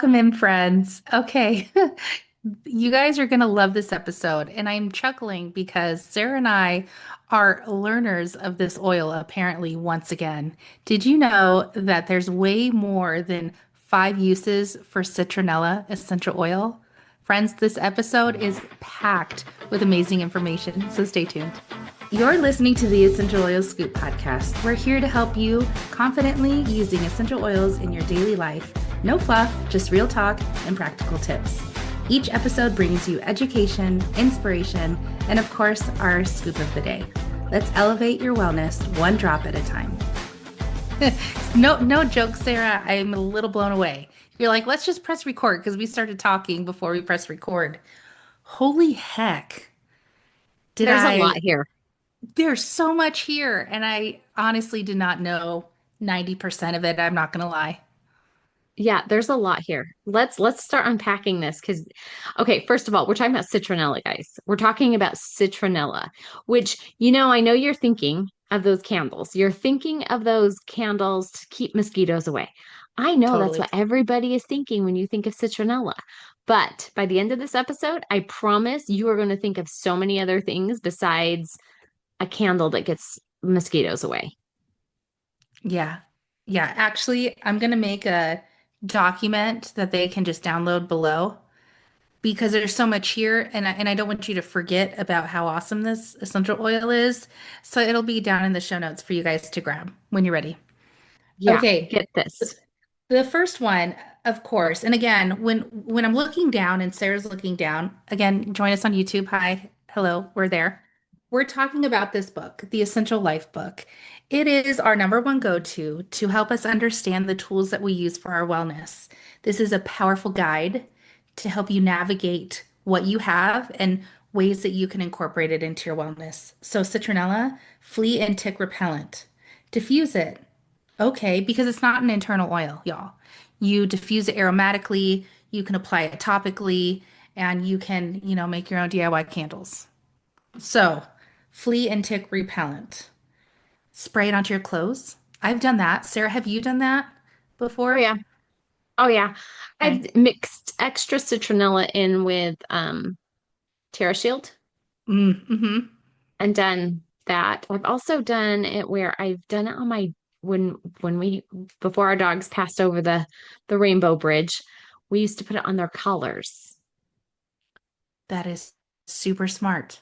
Welcome in, friends. Okay, you guys are going to love this episode. And I'm chuckling because Sarah and I are learners of this oil, apparently, once again. Did you know that there's way more than five uses for citronella essential oil? Friends, this episode is packed with amazing information, so stay tuned. You're listening to the Essential Oil Scoop podcast. We're here to help you confidently using essential oils in your daily life. No fluff, just real talk and practical tips. Each episode brings you education, inspiration, and of course, our scoop of the day. Let's elevate your wellness one drop at a time. No joke, Sarah. I'm a little blown away. You're like, let's just press record because we started talking before we press record. Holy heck. Did There's a lot I here. There's so much here, and I honestly did not know 90% of it. I'm not gonna lie. Yeah, there's a lot here. Let's start unpacking this because okay, first of all, we're talking about citronella, guys. We're talking about citronella, which I know you're thinking of those candles. You're thinking of those candles to keep mosquitoes away. I know that's Totally. what everybody is thinking when you think of citronella. But by the end of this episode, I promise you are going to think of so many other things besides a candle that gets mosquitoes away. Yeah. Yeah. Actually, I'm gonna make a document that they can just download below because there's so much here, and I don't want you to forget about how awesome this essential oil is. So it'll be down in the show notes for you guys to grab when you're ready. Yeah, Okay. get this. The first one, of course, and again, when I'm looking down and Sarah's looking down, again, join us on YouTube. Hi, hello, we're there. We're talking about this book, The Essential Life Book. It is our number one go-to to help us understand the tools that we use for our wellness. This is a powerful guide to help you navigate what you have and ways that you can incorporate it into your wellness. So, citronella, flea and tick repellent. Diffuse it. Okay, because it's not an internal oil, y'all. You diffuse it aromatically, you can apply it topically, and you can, make your own DIY candles. So, flea and tick repellent. Spray it onto your clothes. I've done that. Sarah, have you done that Oh before? yeah. Oh yeah. Okay. I've mixed extra citronella in with Terra Shield Mm-hmm. and done that. I've also done it where I've done it on my when we before our dogs passed over the Rainbow Bridge, we used to put it on their collars. That is super smart.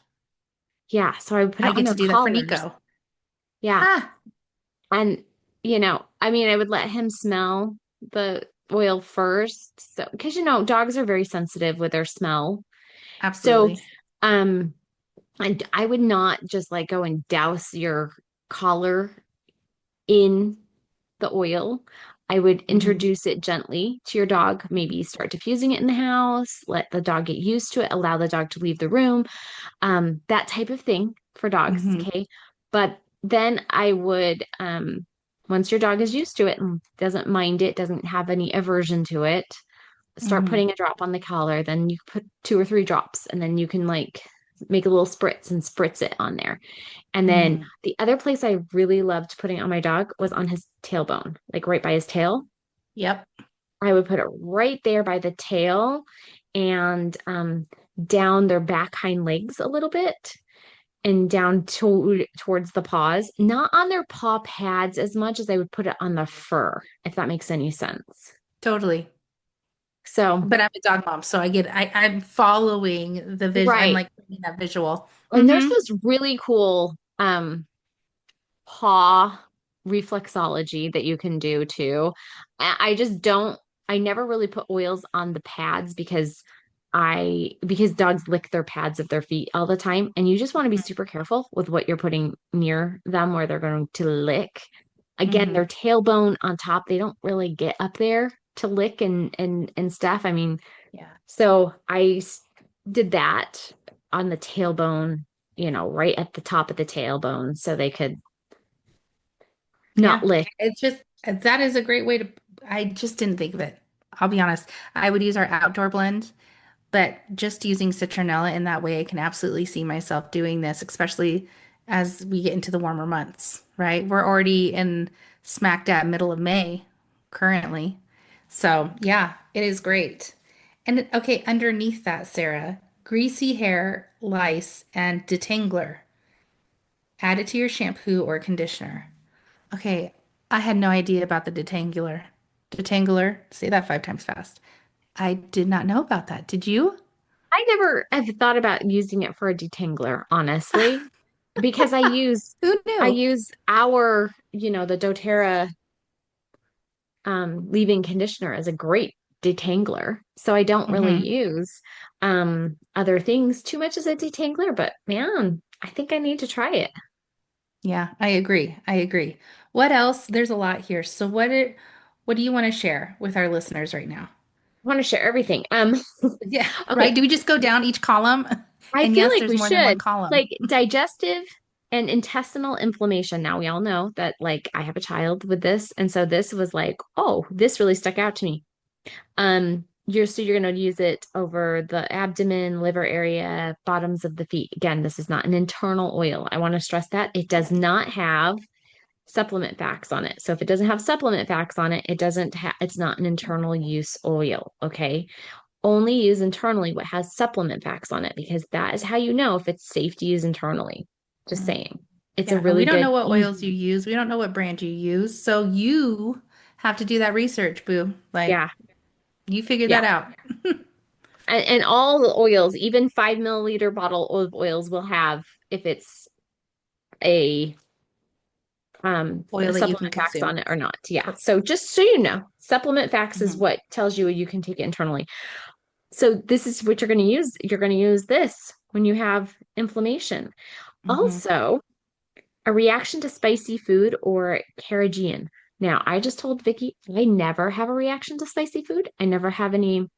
Yeah, so I would put I it on get their to do that for collars. Nico. Yeah. Ha! And I mean I would let him smell the oil first. So because dogs are very sensitive with their smell. So Absolutely. um and I would not just like go and douse your collar in the oil. I would Hmm. introduce it gently to your dog. Maybe start diffusing it in the house, let the dog get used to it, allow the dog to leave the room, that type of thing for dogs. Hmm. Okay. But then I would, once your dog is used to it and doesn't mind it, doesn't have any aversion to it, start Hmm. putting a drop on the collar. Then you put two or three drops, and then you can like make a little spritz and spritz it on there. And then Hmm. the other place I really loved putting on my dog was on his tailbone, like right by his tail. Yep. I would put it right there by the tail and down their back hind legs a little bit and down towards the paws, not on their paw pads as much as I would put it on the fur, if that makes any sense. Totally. So, But I'm a dog mom, so I'm following the vision. I'm right. like bringing that visual. And there's Hmm. this really cool paw reflexology that you can do too. I just don't, I never really put oils on the pads because dogs lick their pads of their feet all the time. And you just want to be super careful with what you're putting near them where they're going to lick. Again, Hmm. their tailbone on top, they don't really get up there to lick and stuff. I mean, Yeah. so did that on the tailbone, right at the top of the tailbone so they could not Yeah. lick. It's just that is a great way to I just didn't think of it. I'll be honest. I would use our outdoor blend, but just using citronella in that way, I can absolutely see myself doing this, especially as we get into the warmer months, right? We're already in smack dab middle of May currently. So, yeah, it is great. And okay, underneath that, Sarah, greasy hair, lice, and detangler. Add it to your shampoo or conditioner. Okay, I had no idea about the detangler. Detangler, say that 5 times fast. I did not know about that. Did you? I never have thought about using it for a detangler, honestly, because Who I knew? use our, the doTERRA leave-in conditioner as a great detangler. So I don't really Hmm. use other things too much as a detangler, but man, I think I need to try it. Yeah, I agree. I agree. What else? There's a lot here. So what do you want to share with our listeners right now? I want to share everything. Yeah, right. Okay, Do we just go down each column? I And feel yes, like there's we more than one should. column. Like digestive and intestinal inflammation. Now we all know that like I have a child with this, and so this was like, oh, this really stuck out to me. You're going to use it over the abdomen, liver area, bottoms of the feet. Again, this is not an internal oil. I want to stress that it does not have supplement facts on it. So if it doesn't have supplement facts on it, it's not an internal use oil, okay? Only use internally what has supplement facts on it because that is how you know if it's safe to use internally. Just Mm. saying. It's a Yeah, and we really don't good, know what oils you easy. use. We don't know what brand you use. So you have to do that research, boo. Like Yeah. you figure Yeah. that out. And all the oils, even 5 milliliter bottle of oils will have if it's a Oil that you can supplement facts consume. on it or not. Yeah. Cor- So just so you know, supplement facts is Mhm. what tells you can take it internally. So this is what you're going to use. You're going to use this when you have inflammation. Mhm. Also, a reaction to spicy food or carrageenan. Now, I just told Vicky I never have a reaction to spicy food. I never have any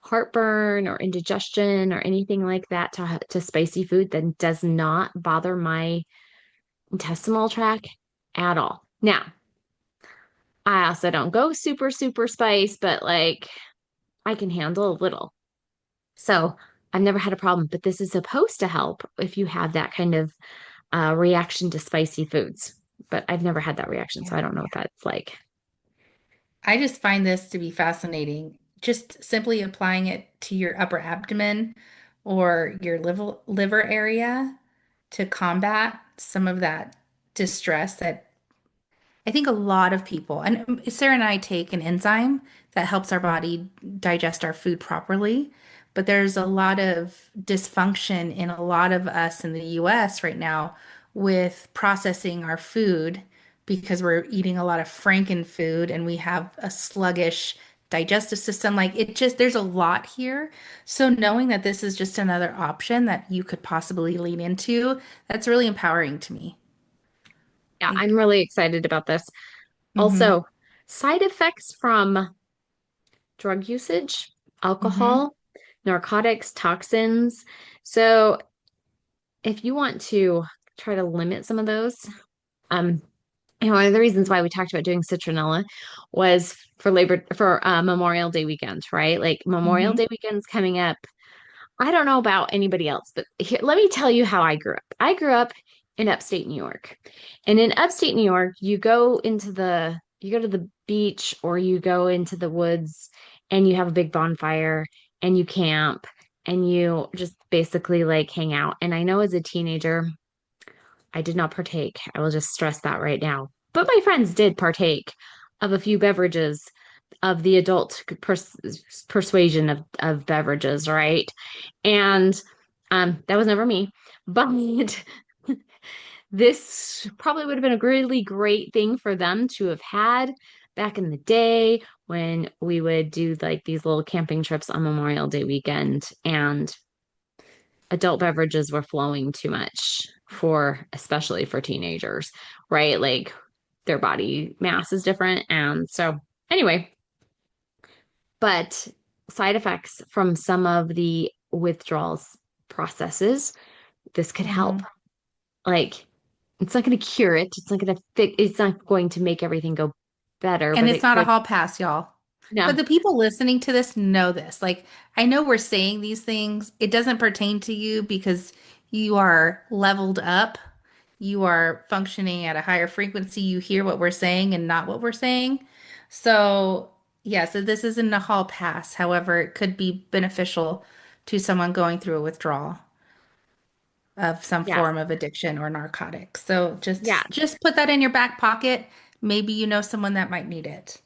heartburn or indigestion or anything like that to spicy food that does not bother my intestinal tract at all. Now, I also don't go super, super spice, but like I can handle a little. So I've never had a problem, but this is supposed to help if you have that kind of reaction to spicy foods. But I've never had that reaction, so Yeah. I don't know what that's like. I just find this to be fascinating. Just simply applying it to your upper abdomen or your liver area to combat some of that distress that I think a lot of people, and Sarah and I take an enzyme that helps our body digest our food properly, but there's a lot of dysfunction in a lot of us in the US right now with processing our food because we're eating a lot of Franken food and we have a sluggish digestive system. Like it just, there's a lot here. So knowing that this is just another option that you could possibly lean into, that's really empowering to me. Yeah, I'm Like, really excited about this. mm-hmm, Also, side effects from drug usage, mm-hmm, alcohol, narcotics, toxins. So, if you want to try to limit some of those, um, one of the reasons why we talked about doing citronella was for Memorial Day weekend, right? Like Memorial mm-hmm. Day weekend's coming up. I don't know about anybody else, but here, let me tell you how I grew up. I grew up in upstate New York. And in upstate New York, you go to the beach or you go into the woods and you have a big bonfire and you camp and you just basically like hang out. And I know as a teenager, I did not partake. I will just stress that right now. But my friends did partake of a few beverages of the adult persuasion of beverages, right? And that was never me. But this probably would have been a really great thing for them to have had back in the day when we would do like these little camping trips on Memorial Day weekend and adult beverages were flowing too much for especially for teenagers, right? Like their body mass is different. And so anyway, but side effects from some of the withdrawals processes, this could help. Mm-hmm. Like it's not going to cure it. It's not going to fix, it's not going to make everything go better, And but it's it not a could, hall pass, y'all. But no. the people listening to this know this. Like, I know we're saying these things. It doesn't pertain to you because you are leveled up. You are functioning at a higher frequency. You hear what we're saying and not what we're saying. So, Yeah, so this isn't a hall pass. However, it could be beneficial to someone going through a withdrawal of some Yes. form of addiction or narcotics. So just Yes. just put that in your back pocket. Maybe you know someone that might need it.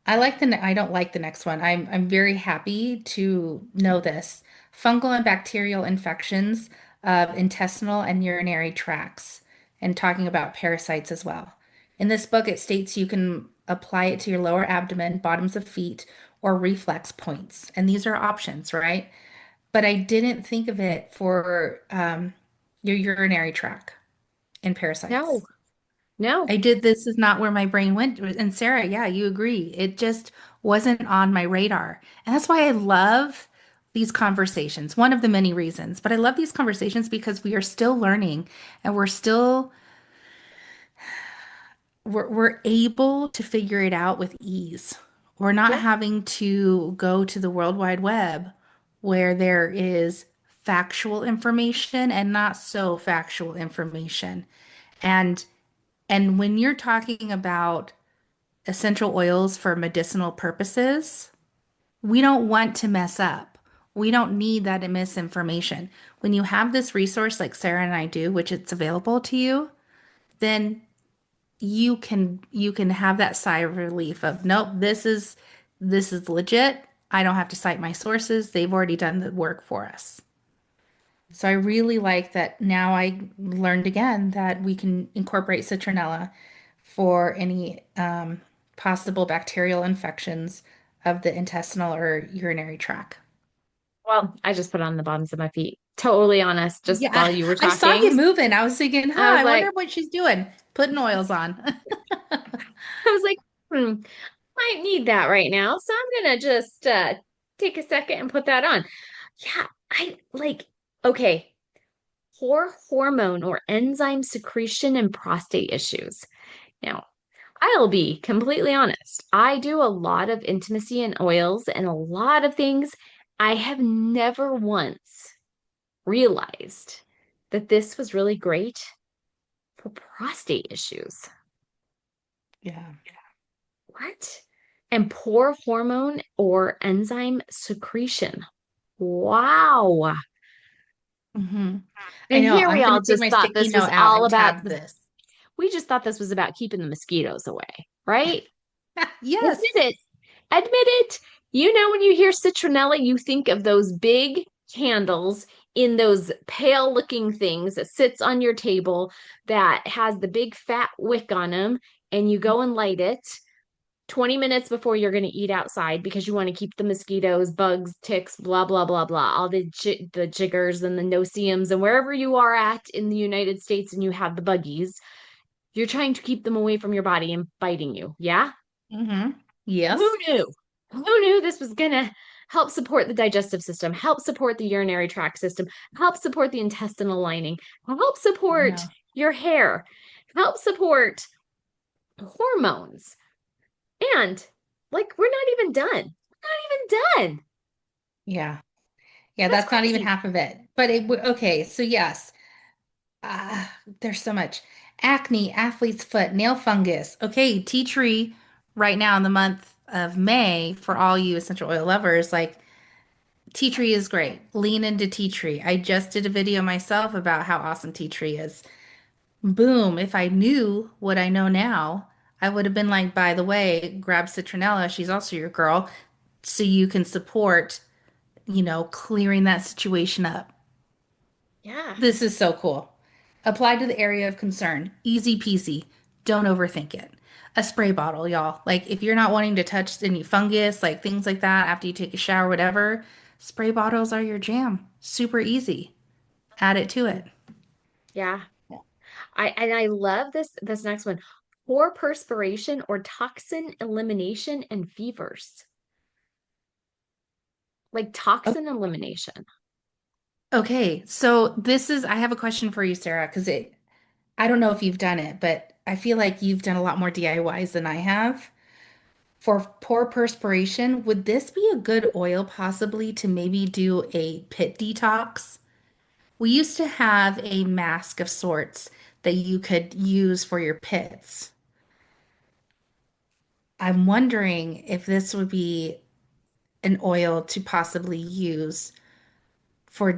I don't like the next one. I'm very happy to know this. Fungal and bacterial infections of intestinal and urinary tracts, and talking about parasites as well. In this book, it states you can apply it to your lower abdomen, bottoms of feet, or reflex points. And these are options, right? But I didn't think of it for your urinary tract and No, parasites. no. I did. This is not where my brain went. And Sarah, yeah, you agree. It just wasn't on my radar. And that's why I love these conversations. One of the many reasons, but I love these conversations because we are still learning and we're able to figure it out with ease. We're not Yeah. having to go to the World Wide Web where there is factual information and not so factual information. And and when you're talking about essential oils for medicinal purposes, we don't want to mess up. We don't need that misinformation. When you have this resource like Sarah and I do, which it's available to you, then you can have that sigh of relief of nope, this is legit. I don't have to cite my sources. They've already done the work for us. So I really like that now I learned again that we can incorporate citronella for any possible bacterial infections of the intestinal or urinary tract. Well, I just put it on the bottoms of my feet. Totally honest, just Yeah, while you were I saw talking. you moving. I was thinking, I was I like, wonder what she's doing, putting oils on. I was like, might need that right now. So I'm gonna just take a second and put that on. Yeah, I like, okay, hormone or enzyme secretion and prostate issues. Now, I'll be completely honest. I do a lot of intimacy and oils and a lot of things. I have never once realized that this was really great for prostate issues. Yeah. What? And poor hormone or enzyme secretion. Wow. Hmm. I And know. here I'm we going all to take just my thought sticky this was note out all and about, tab this. we just thought this was about keeping the mosquitoes away, right? Admit Yes. it. Admit it. You know, when you hear citronella, you think of those big candles in those pale looking things that sits on your table that has the big fat wick on them, and you go and light it 20 minutes before you're going to eat outside because you want to keep the mosquitoes, bugs, ticks, blah, blah, blah, blah, all the jiggers and the no-see-ums and wherever you are at in the United States and you have the buggies, you're trying to keep them away from your body and biting you. Yeah? Hmm. Who Yes. knew? Who knew this was going to help support the digestive system, help support the urinary tract system, help support the intestinal lining, help I support know. your hair, help support hormones? And like, we're not even done. We're not even done. Yeah. Yeah, That's that's not even crazy. half of it. But okay, so yes, there's so much. Acne, athlete's foot, nail fungus. Okay, tea tree right now in the month of May for all you essential oil lovers, like tea tree is great. Lean into tea tree. I just did a video myself about how awesome tea tree is. Boom, if I knew what I know now, I would have been like, by the way, grab Citronella. She's also your girl, so you can support, clearing that situation up. Yeah. This is so cool. Apply to the area of concern. Easy peasy. Don't overthink it. A spray bottle, y'all. Like if you're not wanting to touch any fungus, like things like that after you take a shower, whatever, spray bottles are your jam. Super easy. Add it to it. Yeah. I love this next one. Poor perspiration or toxin elimination and fevers. Like toxin elimination. Okay, so I have a question for you, Sarah, because I don't know if you've done it, but I feel like you've done a lot more DIYs than I have. For poor perspiration, would this be a good oil possibly to maybe do a pit detox? We used to have a mask of sorts that you could use for your pits. I'm wondering if this would be an oil to possibly use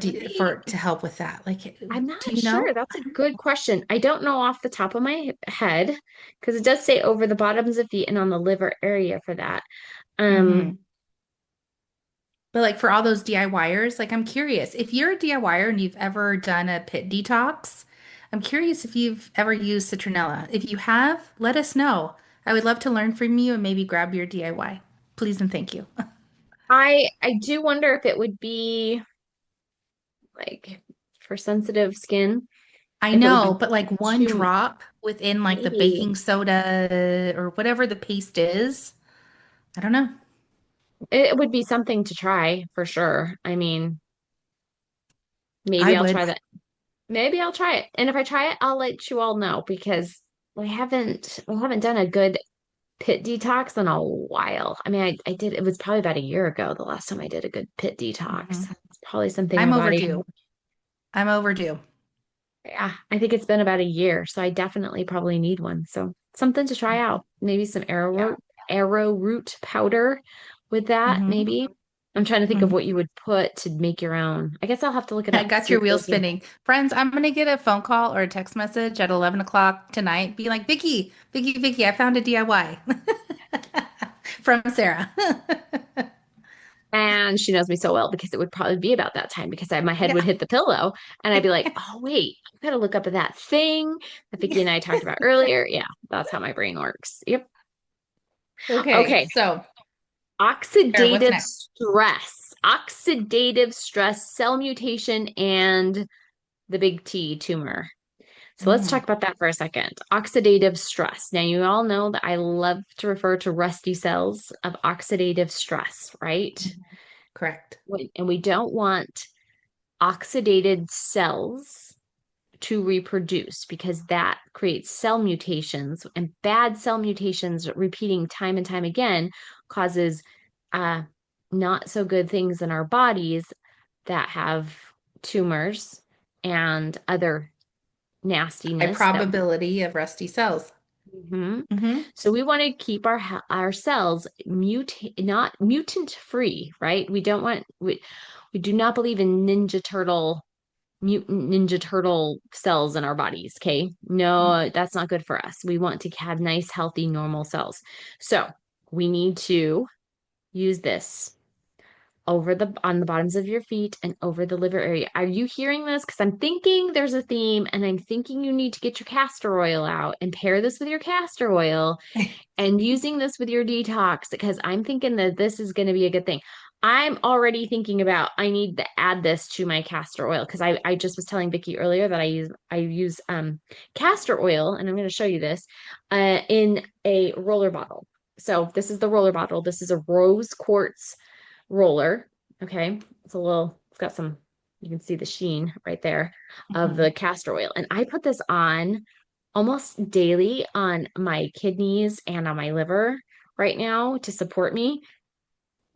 Would be, for to help with that. Like, I'm do not you know? sure. That's a good question. I don't know off the top of my head because it does say over the bottoms of feet and on the liver area for that. Hmm. Um, But like for all those DIYers, like I'm curious if you're a DIYer and you've ever done a pit detox, I'm curious if you've ever used citronella. If you have, let us know. I would love to learn from you and maybe grab your DIY. Please and thank you. I do wonder if it would be like for sensitive skin, I if it would know, be but like one too drop within like the maybe baking soda or whatever the paste is, I don't know. it would be something to try for sure. I mean, I maybe I'll would. try that. Maybe I'll try it. And if I try it, I'll let you all know because we haven't done a good pit detox in a while. I mean, I did it was probably about a year ago the last time I did a good pit detox. Mhm. It's probably something our I'm body. overdue. I'm overdue. Yeah, I think it's been about a year, so I definitely probably need one. So something to try Mhm. out. Maybe some Yeah. arrowroot powder with that, Hmm. maybe. I'm trying to think of what you would put to make your own. I guess I'll have to look it I up, got see your if wheels there's a spinning. Friends, I'm gonna get a phone call or a text message at 11 o'clock tonight. Be like, Vicky, I found a DIY from Sarah. and she knows me so well because it would probably be about that time because my head would Yeah. hit the pillow and I'd be like, oh wait, I gotta look up at that thing that Vicky and I talked about earlier. Yeah, that's how my brain works. Yep. Okay, Okay. so Sarah, what's Oxidative next? stress, cell mutation, and the big T tumor. So let's Mm, talk about that for a second. Oxidative stress. Now, you all know that I love to refer to rusty cells of oxidative stress, right? mhm. Correct. And we don't want oxidated cells to reproduce because that creates cell mutations and bad cell mutations repeating time and time again causes uh, not so good things in our bodies that have tumors and other High nastiness that probability of rusty cells. Mhm. Hmm. So we want to keep our cells not mutant free, right? We do not believe in mutant ninja turtle cells in our bodies. Okay. No, that's not good for us. We want to have nice, healthy, normal cells. So we need to use this over the on the bottoms of your feet and over the liver area. Are you hearing this? Because I'm thinking there's a theme and I'm thinking you need to get your castor oil out and pair this with your castor oil and using this with your detox because I'm thinking that this is going to be a good thing. I'm already thinking about I need to add this to my castor oil because I just was telling Vicky earlier that I use castor oil and I'm going to show you this in a roller bottle. So this is the roller bottle. This is a rose quartz roller. Okay, it's got some. You can see the sheen right there of Hmm. the castor oil, and I put this on almost daily on my kidneys and on my liver right now to support me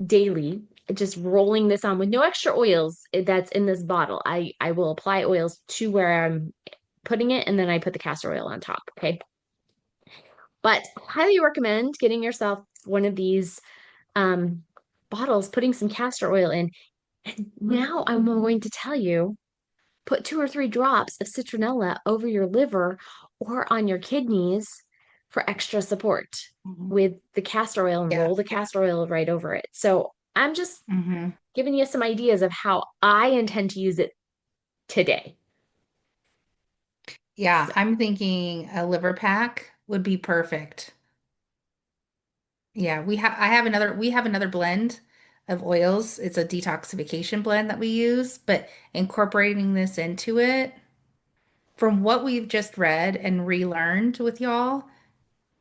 daily. Just rolling this on with no extra oils that's in this bottle. I will apply oils to where I'm putting it, and then I put the castor oil on top. Okay, but highly recommend getting yourself one of these um, bottles, putting some castor oil in. And now I'm going to tell you put 2 or 3 drops of citronella over your liver or on your kidneys for extra support Hmm. with the castor oil and Yeah. roll the castor oil right over it. So I'm just Hmm. giving you some ideas of how I intend to use it today. Yeah, So, I'm thinking a liver pack would be perfect. Yeah, we have another blend of oils. It's a detoxification blend that we use, but incorporating this into it, from what we've just read and relearned with y'all,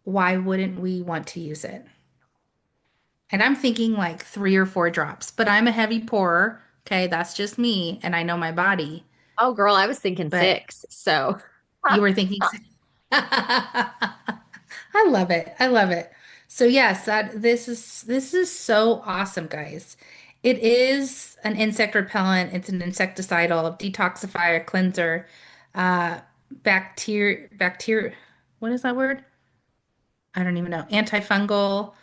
why wouldn't we want to use it? And I'm thinking like 3 or 4 drops, but I'm a heavy pourer. Okay, that's just me, and I know my body. oh girl, I was thinking But 6. So, you were thinking, I love it. I love it. So yes, that this is so awesome, guys. It is an insect repellent. It's an insecticidal, detoxifier, cleanser, uh, bacteria. What is that word? I don't even know. Antifungal,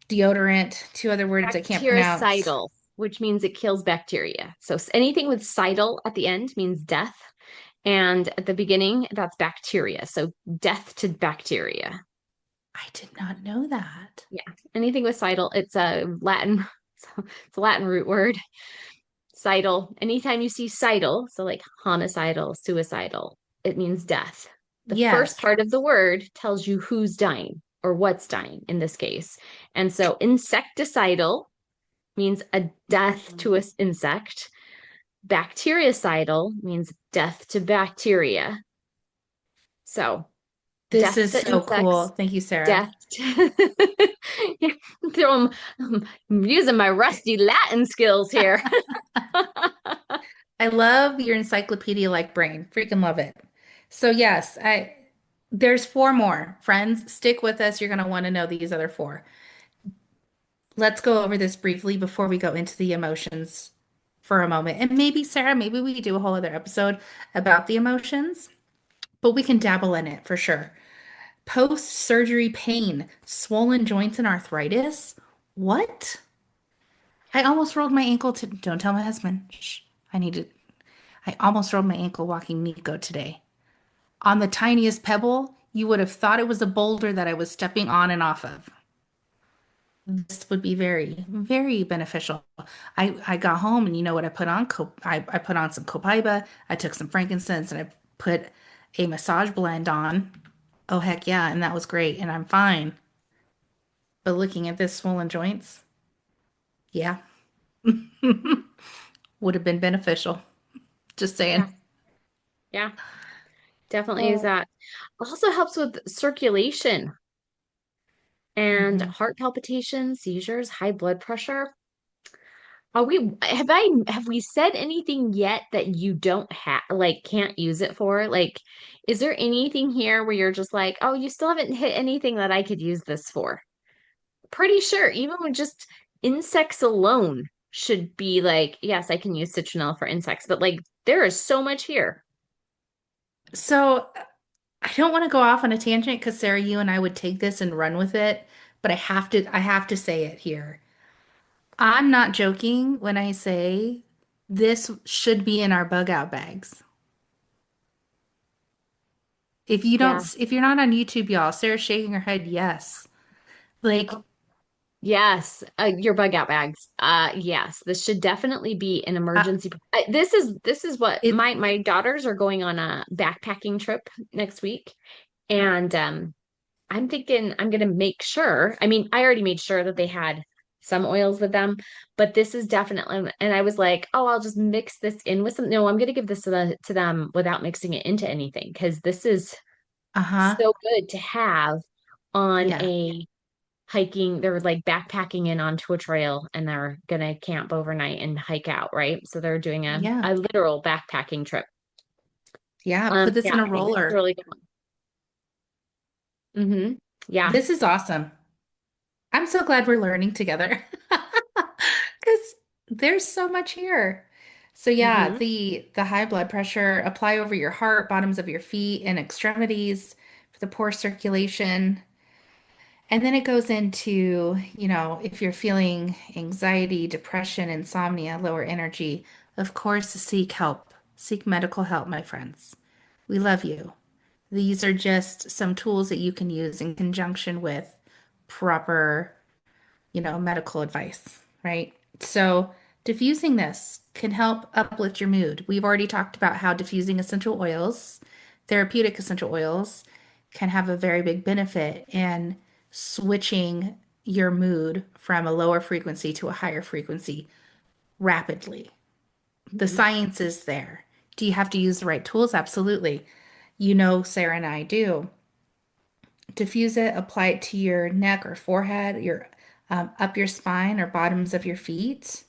deodorant, two other words I can't pronounce. Bactericidal, which means it kills bacteria. So anything with cidal at the end means death. And at the beginning, that's bacteria. So death to bacteria. I did not know that. Yeah. Anything with cidal, it's a Latin, it's a Latin root word. Cidal. Anytime you see cidal, so like homicidal, suicidal, it means death. The first Yes, part of the word tells you who's dying or what's dying in this case. And so insecticidal means a death to an insect. Bactericidal means death to bacteria. So this death is to so cool. insects, Thank you, Sarah. death to throw 'em- I'm using my rusty Latin skills here. I love your encyclopedia-like brain. Freaking love it. So yes, I there's four more. Friends, stick with us. You're going to want to know these other four. Let's go over this briefly before we go into the emotions for a moment. And maybe, Sarah, maybe we do a whole other episode about the emotions, but we can dabble in it for sure. Post-surgery pain, swollen joints and arthritis. What? I almost rolled my ankle to, don't tell my husband. Shh. I need to, I almost rolled my ankle walking Nico today. On the tiniest pebble, you would have thought it was a boulder that I was stepping on and off of. This would be very, very beneficial. I got home and you know what I put on? I put on some copaiba. I took some frankincense and I put a massage blend on. Oh heck yeah, and that was great, and I'm fine. But looking at this swollen joints, yeah, would have been beneficial. Just Yeah, saying. yeah, definitely is Oh. that. Also helps with circulation and Mhm. heart palpitations, seizures, high blood pressure. Have we said anything yet that you don't have, like, can't use it for? Like, is there anything here where you're just like, oh, you still haven't hit anything that I could use this for? Pretty sure, even with just insects alone should be like, yes, I can use citronella for insects, but like, there is so much here. So I don't want to go off on a tangent because Sarah, you and I would take this and run with it, but I have to say it here. I'm not joking when I say this should be in our bug out bags. Yeah. If you're not on YouTube, y'all, Sarah's shaking her head, yes. Like, Yes, your bug out bags. Yes, this should definitely be an uh, emergency. This is what it, my daughters are going on a backpacking trip next week, and I'm thinking I'm gonna make sure. I mean, I already made sure that they had some oils with them, but this is definitely. And I was like, oh, I'll just mix this in with some. No, I'm gonna give this to them without mixing it into anything because this is uh-huh. so good to have on Yeah. a hiking. They're like backpacking in onto a trail and they're gonna camp overnight and hike out, right? So they're doing Yeah. a literal backpacking trip. Yeah. Put this Yeah, in a I think this is a roller. really good one. Yeah. This is awesome. I'm so glad we're learning together because there's so much here. So yeah, hmm the high blood pressure, apply over your heart, bottoms of your feet, and extremities for the poor circulation. And then it goes into, you know, if you're feeling anxiety, depression, insomnia, lower energy, of course, seek help. Seek medical help, my friends. We love you. These are just some tools that you can use in conjunction with proper, you know, medical advice, right? So, diffusing this can help uplift your mood. We've already talked about how diffusing essential oils, therapeutic essential oils, can have a very big benefit in switching your mood from a lower frequency to a higher frequency rapidly. The hmm science is there. Do you have to use the right tools? Absolutely. You know, Sarah and I do. Diffuse it, apply it to your neck or forehead, your up your spine or bottoms of your feet.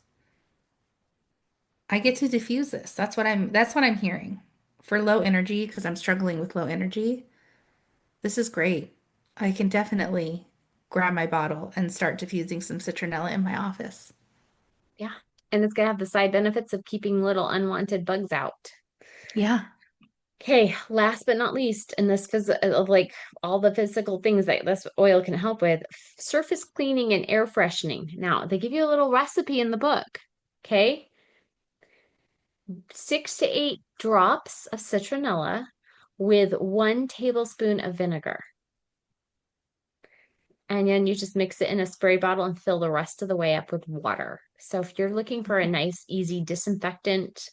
I get to diffuse this. That's what I'm hearing. For low energy, because I'm struggling with low energy, this is great. I can definitely grab my bottle and start diffusing some citronella in my office. Yeah. And it's gonna have the side benefits of keeping little unwanted bugs out. Yeah. Okay, last but not least, and this like all the physical things that this oil can help with, surface cleaning and air freshening. Now, they give you a little recipe in the book. Okay, 6 to 8 drops of citronella with 1 tablespoon of vinegar. And then you just mix it in a spray bottle and fill the rest of the way up with water. So if you're looking for a nice, easy disinfectant,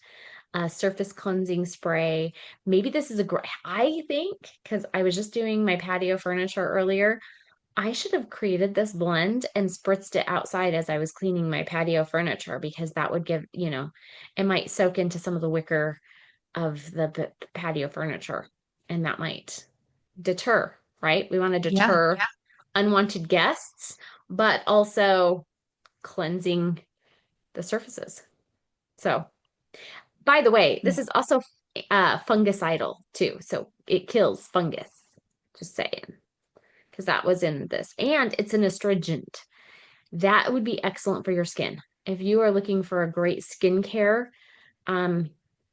surface cleansing spray, maybe this is a great, I think, because I was just doing my patio furniture earlier. I should have created this blend and spritzed it outside as I was cleaning my patio furniture because that would give, it might soak into some of the wicker of the patio furniture and that might deter, right? We want to Yeah. deter unwanted guests, but also cleansing the surfaces. So, by the way, this Yeah. is also fungicidal too. So it kills fungus. Just saying, because that was in this. And it's an astringent. That would be excellent for your skin. If you are looking for a great skincare, um,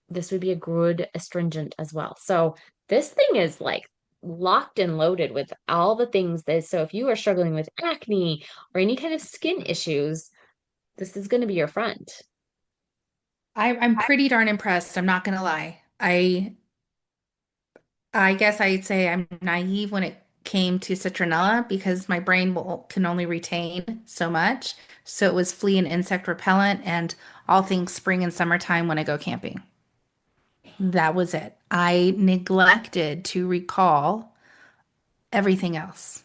this would be a good astringent as well. So this thing is like locked and loaded with all the things that, so if you are struggling with acne or any kind of skin issues, this is going to be your friend. I'm pretty darn impressed. I'm not gonna lie. I guess I'd say I'm naive when it came to citronella because my brain can only retain so much. So it was flea and insect repellent and all things spring and summertime when I go camping. That was it. I neglected to recall everything else.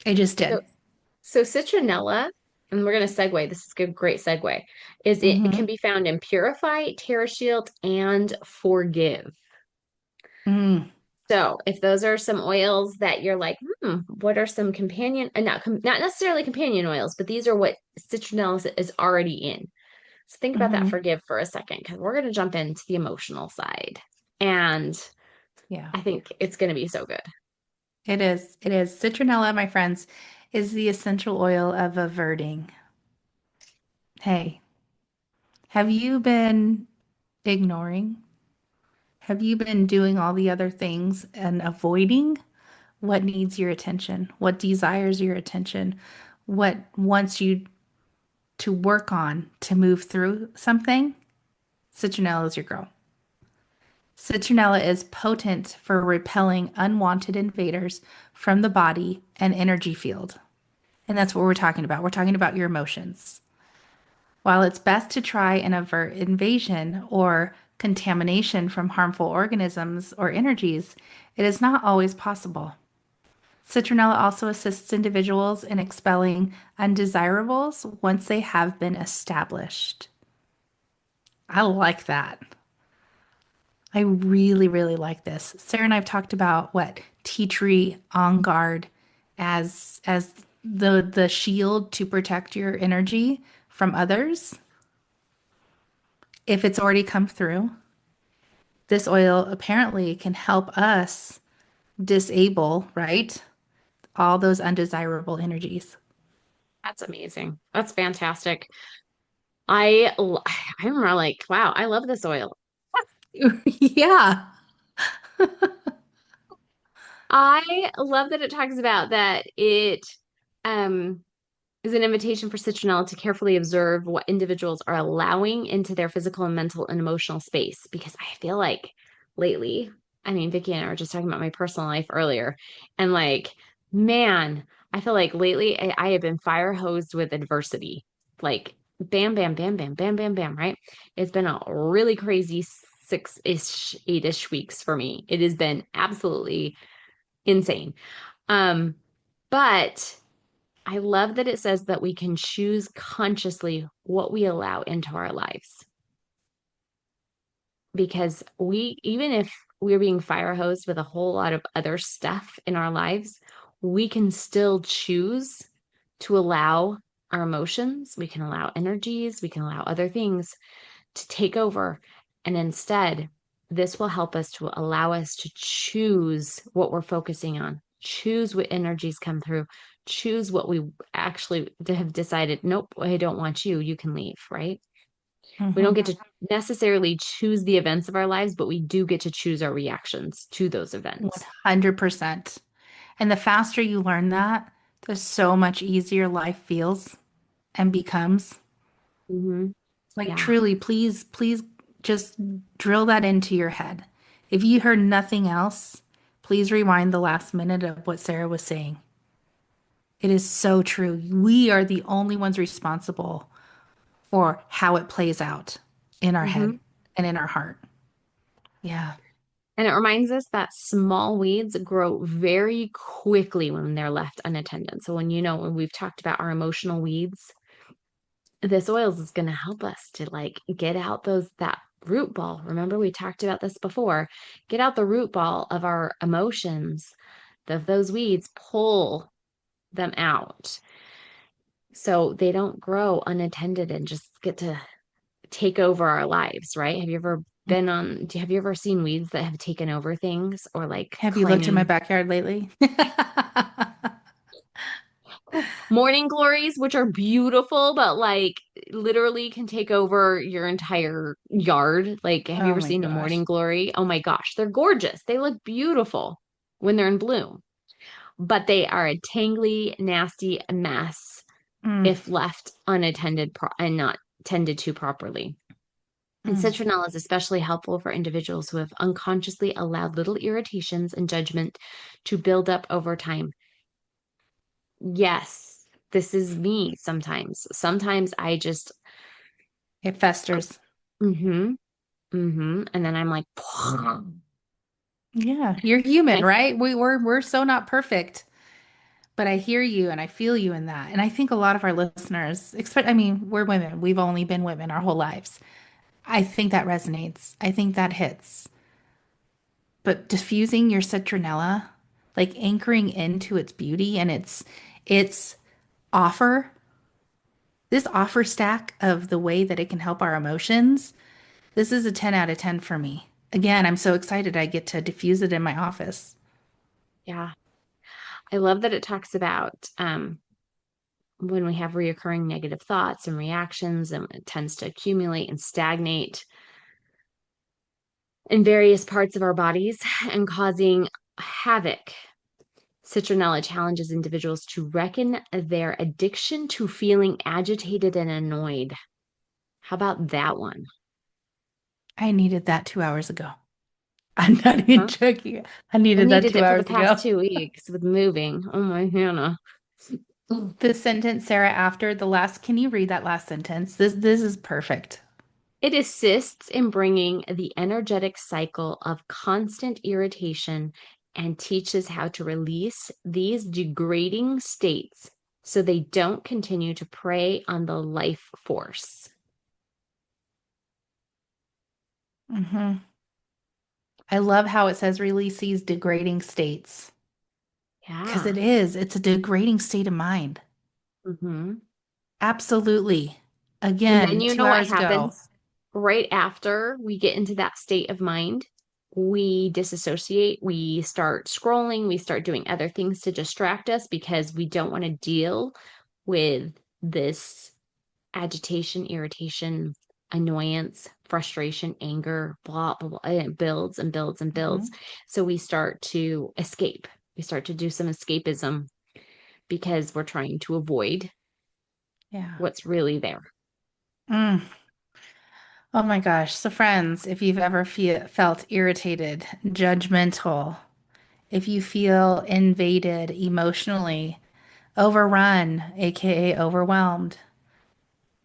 I just So, did. so citronella, and we're going to segue, this is a great segue, is it Hmm. can be found in Purify, TerraShield, and Forgive. Mm, So if those are some oils that you're like, what are some companion, and not necessarily companion oils, but these are what citronella is already in. So think about that hmm. forgive for a second, because we're going to jump into the emotional side. And Yeah, I think it's going to be so good. it is. It is. Citronella, my friends, is the essential oil of averting. Hey, have you been ignoring? Have you been doing all the other things and avoiding what needs your attention, what desires your attention, what wants you to work on to move through something? Citronella is your girl. Citronella is potent for repelling unwanted invaders from the body and energy field. And that's what we're talking about. We're talking about your emotions. While it's best to try and avert invasion or contamination from harmful organisms or energies, it is not always possible. Citronella also assists individuals in expelling undesirables once they have been established. I like that. I really, really like this. Sarah and I've talked about what tea tree on guard as the shield to protect your energy from others if it's already come through. This oil apparently can help us disable, right? All those undesirable energies. That's amazing. That's fantastic. I I'm more like, wow, I love this oil. Yeah. I love that it talks about that it um is an invitation for citronella to carefully observe what individuals are allowing into their physical and mental and emotional space. Because I feel like lately, I mean, Vicky and I were just talking about my personal life earlier, and like, man, I feel like lately I have been fire hosed with adversity. Like, bam, bam, bam, bam, bam, bam, bam, right? It's been a really crazy 6-ish, 8-ish weeks for me. It has been absolutely insane. Um, but I love that it says that we can choose consciously what we allow into our lives because even if we're being fire hosed with a whole lot of other stuff in our lives, we can still choose to allow our emotions, we can allow energies, we can allow other things to take over. And instead, this will help us to allow us to choose what we're focusing on, choose what energies come through, choose what we actually have decided, nope, I don't want you, you can leave, right? We don't Mm-hmm. get to necessarily choose the events of our lives, but we do get to choose our reactions to those events. 100%. And the faster you learn that, the so much easier life feels and becomes. Hmm. Like Yeah. truly, please, please just drill that into your head. If you heard nothing else, please rewind the last minute of what Sarah was saying. It is so true. We are the only ones responsible for how it plays out in our head Hmm. and in our heart. Yeah. And it reminds us that small weeds grow very quickly when they're left unattended. So when we've talked about our emotional weeds, this oils is going to help us to like get out that root ball. Remember, we talked about this before. Get out the root ball of our emotions, of those weeds, pull them out so they don't grow unattended and just get to take over our lives, right? Have you ever seen weeds that have taken over things or like Have you looked in my claiming backyard lately? morning glories, which are beautiful, but like literally can take over your entire yard? Like, have you Oh ever my seen a gosh. morning glory? Oh my gosh, they're gorgeous. They look beautiful when they're in bloom, but they are a tangly, nasty mess Mm, if left unattended and not tended to properly. And mm. citronella is especially helpful for individuals who have unconsciously allowed little irritations and judgment to build up over time. Yes, this is me sometimes. Sometimes I just, It festers. mm-hmm, mm-hmm. And then I'm like, Yeah, you're human, and right? We're so not perfect. But I hear you and I feel you in that. And I think a lot of our listeners, expect, I mean, we're women. We've only been women our whole lives. I think that resonates. I think that hits. But diffusing your citronella, like anchoring into its beauty and its offer, this offer stack of the way that it can help our emotions, this is a 10 out of 10 for me. Again, I'm so excited I get to diffuse it in my office. yeah, I love that it talks about when we have reoccurring negative thoughts and reactions, and it tends to accumulate and stagnate in various parts of our bodies and causing havoc. Citronella challenges individuals to reckon their addiction to feeling agitated and annoyed. How about that one? I needed that 2 hours ago. I'm not even Huh? joking. I I needed that needed two it for the hours past ago. 2 weeks with moving. Oh my Hannah. The sentence, Sarah, after the last, can you read that last sentence? This is perfect. It assists in bringing the energetic cycle of constant irritation and teaches how to release these degrading states so they don't continue to prey on the life force. Hmm. I love how it says release these degrading states because Yeah. it is. It's a degrading state of mind. Hmm. Absolutely. And then Again, you two know what hours ago. happens right after we get into that state of mind? We disassociate, we start scrolling, we start doing other things to distract us because we don't want to deal with this agitation, irritation, annoyance, frustration, anger, blah, blah, blah. And it builds and builds and builds. Hmm. So we start to escape. We start to do some escapism because we're trying to avoid Yeah. what's really there. Mm. Oh my gosh. So, friends, if you've ever felt irritated, judgmental, if you feel invaded emotionally, overrun, aka overwhelmed,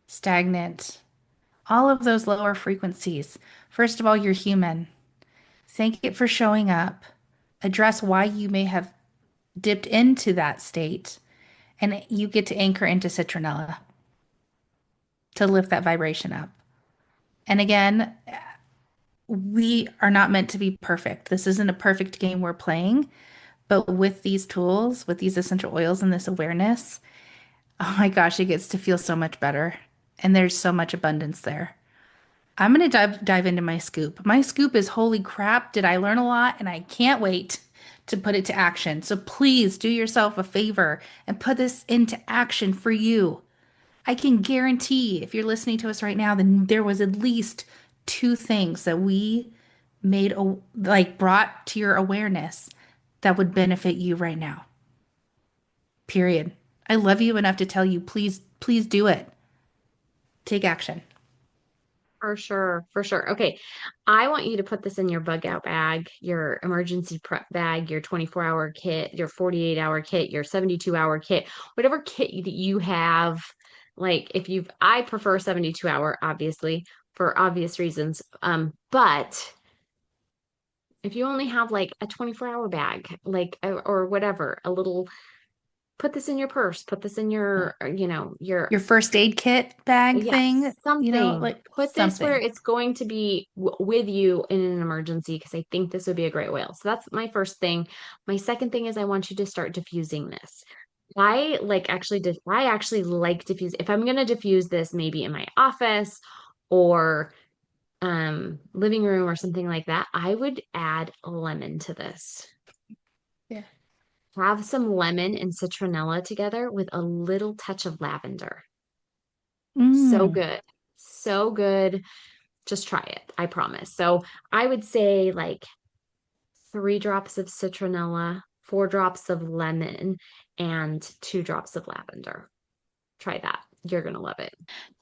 stagnant, all of those lower frequencies. First of all, you're human. Thank it for showing up. Address why you may have dipped into that state, and you get to anchor into citronella to lift that vibration up. And again, we are not meant to be perfect. This isn't a perfect game we're playing, but with these tools, with these essential oils and this awareness, oh my gosh, it gets to feel so much better. And there's so much abundance there. I'm going to dive into my scoop. My scoop is holy crap, did I learn a lot? And I can't wait to put it to action. So please do yourself a favor and put this into action for you. I can guarantee if you're listening to us right now, then there was at least two things that we made, like brought to your awareness that would benefit you right now. Period. I love you enough to tell you, please, please do it. Take action. For sure, for sure. Okay. I want you to put this in your bug out bag, your emergency prep bag, your 24-hour kit, your 48-hour kit, your 72-hour kit, whatever kit that you have. Like if you've, I prefer 72-hour, obviously, for obvious reasons. But if you only have like a 24-hour bag, like or whatever, a little, put this in your purse, put this in your, your Your first aid kit bag yeah, thing, something. like Put this where something. it's going to be with you in an emergency because I think this would be a great oil. So that's my first thing. My second thing is I want you to start diffusing this. I actually like diffuse. If I'm going to diffuse this maybe in my office or living room or something like that, I would add lemon to this. Yeah. Have some lemon and citronella together with a little touch of lavender. So Mm. good. So good. Just try it. I promise. So I would say like 3 drops of citronella, 4 drops of lemon, and 2 drops of lavender. Try that. You're going to love it.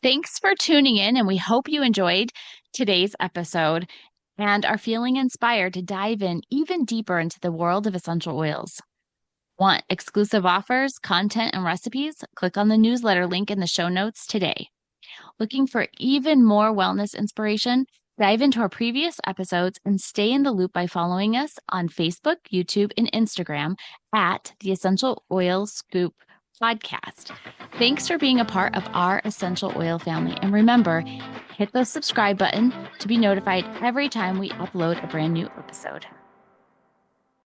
Thanks for tuning in, and we hope you enjoyed today's episode and are feeling inspired to dive in even deeper into the world of essential oils. Want exclusive offers, content, and recipes? Click on the newsletter link in the show notes today. Looking for even more wellness inspiration? Dive into our previous episodes and stay in the loop by following us on Facebook, YouTube, and Instagram at the Essential Oil Scoop Podcast. Thanks for being a part of our essential oil family. And remember, hit the subscribe button to be notified every time we upload a brand new episode.